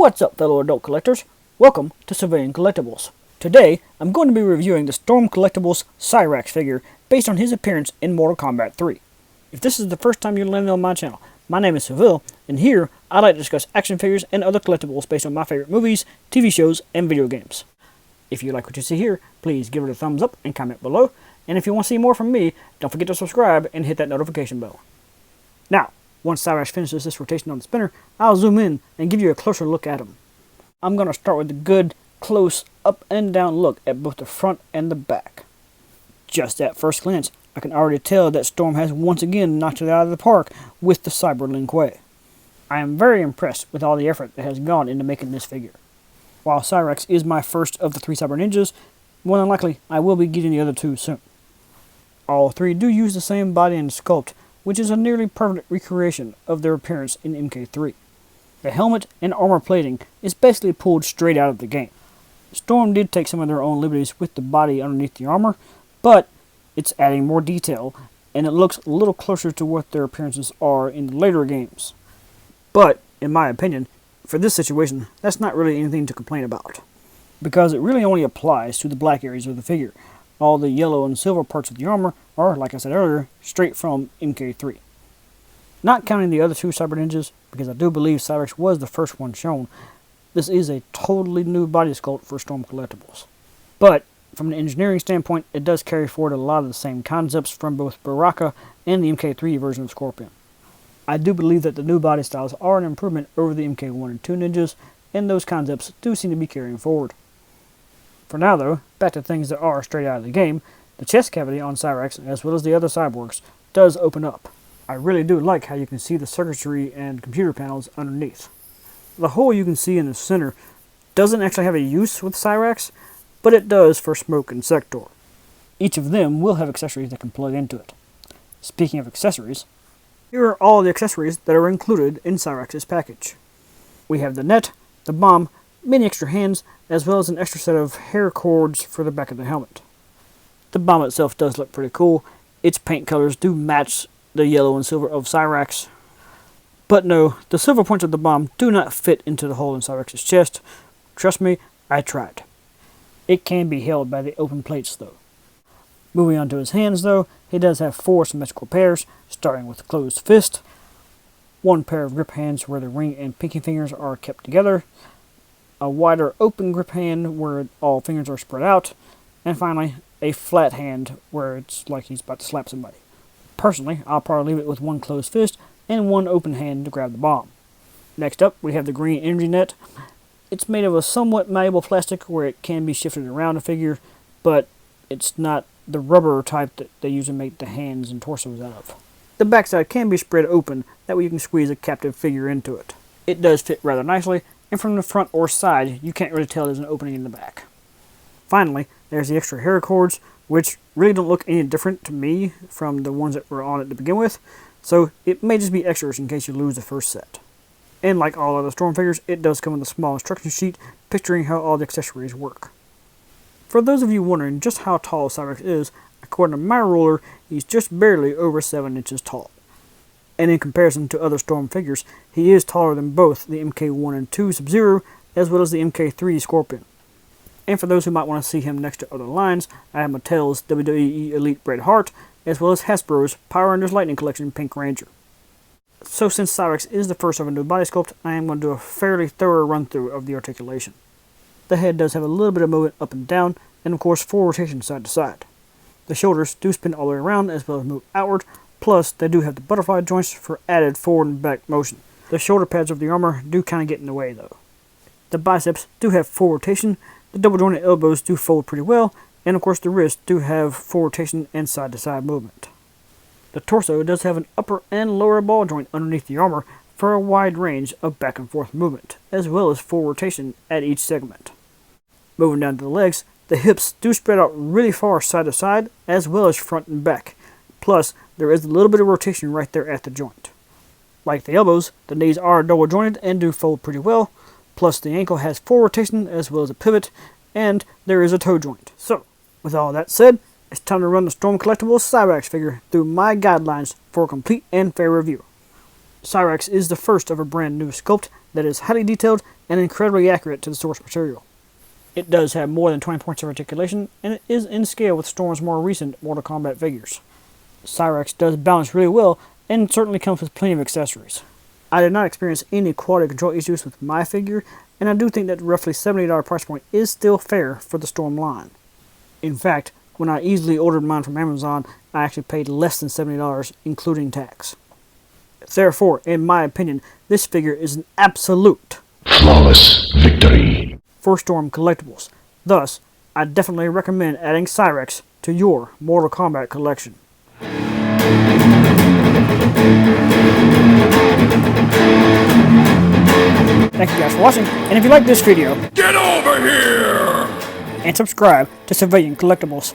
What's up, fellow adult collectors? Welcome to Civilian Collectibles. Today, I'm going to be reviewing the Storm Collectibles Cyrax figure based on his appearance in Mortal Kombat 3. If this is the first time you're landing on my channel, my name is Seville, and here I like to discuss action figures and other collectibles based on my favorite movies, TV shows, and video games. If you like what you see here, please give it a thumbs up and comment below, and if you want to see more from me, don't forget to subscribe and hit that notification bell. Now, once Cyrax finishes this rotation on the spinner, I'll zoom in and give you a closer look at him. I'm going to start with a good, close, up and down look at both the front and the back. Just at first glance, I can already tell that Storm has once again knocked it out of the park with the Cyber Lin Kuei. I am very impressed with all the effort that has gone into making this figure. While Cyrax is my first of the three Cyber Ninjas, more than likely I will be getting the other two soon. All three do use the same body and sculpt, which is a nearly perfect recreation of their appearance in MK3. The helmet and armor plating is basically pulled straight out of the game. Storm did take some of their own liberties with the body underneath the armor, but it's adding more detail, and it looks a little closer to what their appearances are in the later games. But, in my opinion, for this situation, that's not really anything to complain about, because it really only applies to the black areas of the figure. All the yellow and silver parts of the armor are, like I said earlier, straight from MK3. Not counting the other two Cyber Ninjas, because I do believe Cyrax was the first one shown, this is a totally new body sculpt for Storm Collectibles. But, from an engineering standpoint, it does carry forward a lot of the same concepts from both Baraka and the MK3 version of Scorpion. I do believe that the new body styles are an improvement over the MK1 and 2 ninjas, and those concepts do seem to be carrying forward. For now though, back to things that are straight out of the game, the chest cavity on Cyrax, as well as the other cyborgs, does open up. I really do like how you can see the circuitry and computer panels underneath. The hole you can see in the center doesn't actually have a use with Cyrax, but it does for Smoke and Sector. Each of them will have accessories that can plug into it. Speaking of accessories, here are all the accessories that are included in Cyrax's package. We have the net, the bomb, many extra hands, as well as an extra set of hair cords for the back of the helmet. The bomb itself does look pretty cool. Its paint colors do match the yellow and silver of Cyrax. But no, the silver points of the bomb do not fit into the hole in Cyrax's chest. Trust me, I tried. It can be held by the open plates though. Moving on to his hands though, he does have four symmetrical pairs, starting with closed fist, one pair of grip hands where the ring and pinky fingers are kept together, a wider open grip hand where all fingers are spread out, and finally, a flat hand where it's like he's about to slap somebody. Personally, I'll probably leave it with one closed fist and one open hand to grab the bomb. Next up, we have the green energy net. It's made of a somewhat malleable plastic where it can be shifted around a figure, but it's not the rubber type that they usually make the hands and torsos out of. The backside can be spread open, that way you can squeeze a captive figure into it. It does fit rather nicely, and from the front or side, you can't really tell there's an opening in the back. Finally, there's the extra hair cords, which really don't look any different to me from the ones that were on it to begin with, so it may just be extras in case you lose the first set. And like all other Storm figures, it does come with a small instruction sheet picturing how all the accessories work. For those of you wondering just how tall Cyrax is, according to my ruler, he's just barely over 7 inches tall. And in comparison to other Storm figures, he is taller than both the MK1 and 2 Sub-Zero, as well as the MK3 Scorpion. And for those who might want to see him next to other lines, I have Mattel's WWE Elite Bret Hart, as well as Hasbro's Power Rangers Lightning Collection Pink Ranger. So since Cyrax is the first of a new body sculpt, I am going to do a fairly thorough run-through of the articulation. The head does have a little bit of movement up and down, and of course full rotation side to side. The shoulders do spin all the way around as well as move outward, plus they do have the butterfly joints for added forward and back motion. The shoulder pads of the armor do kind of get in the way though. The biceps do have full rotation, the double jointed elbows do fold pretty well, and of course the wrists do have full rotation and side to side movement. The torso does have an upper and lower ball joint underneath the armor for a wide range of back and forth movement, as well as full rotation at each segment. Moving down to the legs, the hips do spread out really far side to side, as well as front and back. Plus, there is a little bit of rotation right there at the joint. Like the elbows, the knees are double jointed and do fold pretty well, plus the ankle has full rotation as well as a pivot, and there is a toe joint. So, with all that said, it's time to run the Storm Collectibles Cyrax figure through my guidelines for a complete and fair review. Cyrax is the first of a brand new sculpt that is highly detailed and incredibly accurate to the source material. It does have more than 20 points of articulation, and it is in scale with Storm's more recent Mortal Kombat figures. Cyrax does balance really well, and certainly comes with plenty of accessories. I did not experience any quality control issues with my figure, and I do think that the roughly $70 price point is still fair for the Storm line. In fact, when I easily ordered mine from Amazon, I actually paid less than $70, including tax. Therefore, in my opinion, this figure is an absolute flawless victory for Storm Collectibles. Thus, I definitely recommend adding Cyrax to your Mortal Kombat collection. Thank you guys for watching, and if you like this video, get over here and subscribe to Civilian Collectibles.